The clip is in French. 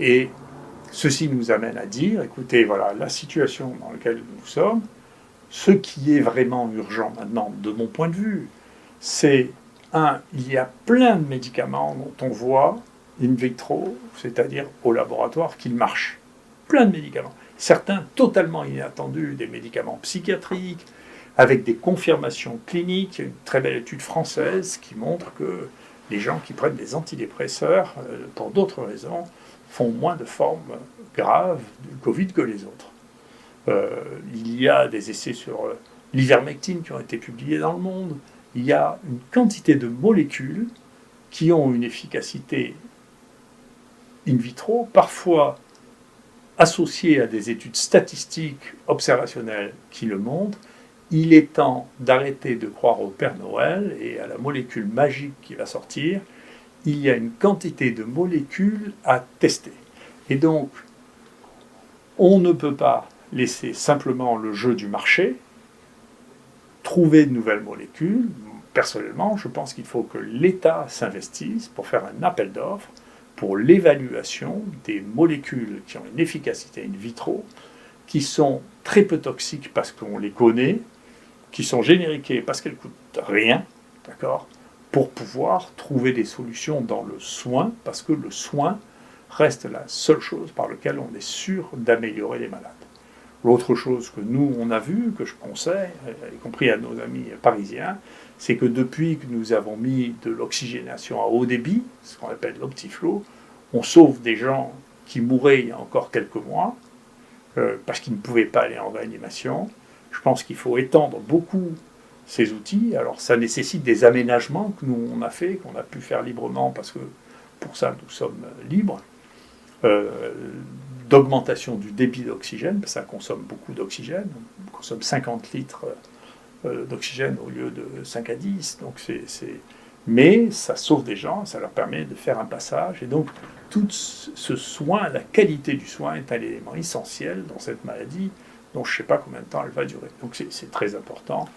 Et ceci nous amène à dire, écoutez, voilà la situation dans laquelle nous sommes, ce qui est vraiment urgent maintenant, de mon point de vue, c'est, il y a plein de médicaments dont on voit in vitro, c'est-à-dire au laboratoire, qu'ils marchent. Plein de médicaments. Certains totalement inattendus, des médicaments psychiatriques, avec des confirmations cliniques. Il y a une très belle étude française qui montre que les gens qui prennent des antidépresseurs, pour d'autres raisons, font moins de formes graves du Covid que les autres. Il y a des essais sur l'ivermectine qui ont été publiés dans le monde. Il y a une quantité de molécules qui ont une efficacité in vitro, parfois associée à des études statistiques observationnelles qui le montrent. Il est temps d'arrêter de croire au Père Noël et à la molécule magique qui va sortir. Il y a une quantité de molécules à tester. Et donc, on ne peut pas laisser simplement le jeu du marché, trouver de nouvelles molécules. Personnellement, je pense qu'il faut que l'État s'investisse pour faire un appel d'offres pour l'évaluation des molécules qui ont une efficacité in vitro, qui sont très peu toxiques parce qu'on les connaît, qui sont génériquées parce qu'elles ne coûtent rien, d'accord, pour pouvoir trouver des solutions dans le soin, parce que le soin reste la seule chose par laquelle on est sûr d'améliorer les malades. L'autre chose que nous, on a vu, que je conseille, y compris à nos amis parisiens, c'est que depuis que nous avons mis de l'oxygénation à haut débit, ce qu'on appelle l'Optiflow, on sauve des gens qui mouraient il y a encore quelques mois, parce qu'ils ne pouvaient pas aller en réanimation. Je pense qu'il faut étendre beaucoup ces outils. Alors ça nécessite des aménagements que nous on a fait, qu'on a pu faire librement, parce que pour ça nous sommes libres. D'augmentation du débit d'oxygène, parce que ça consomme beaucoup d'oxygène, on consomme 50 litres d'oxygène au lieu de 5 à 10, donc mais ça sauve des gens, ça leur permet de faire un passage, et donc tout ce soin, la qualité du soin est un élément essentiel dans cette maladie, dont je ne sais pas combien de temps elle va durer. Donc c'est très important.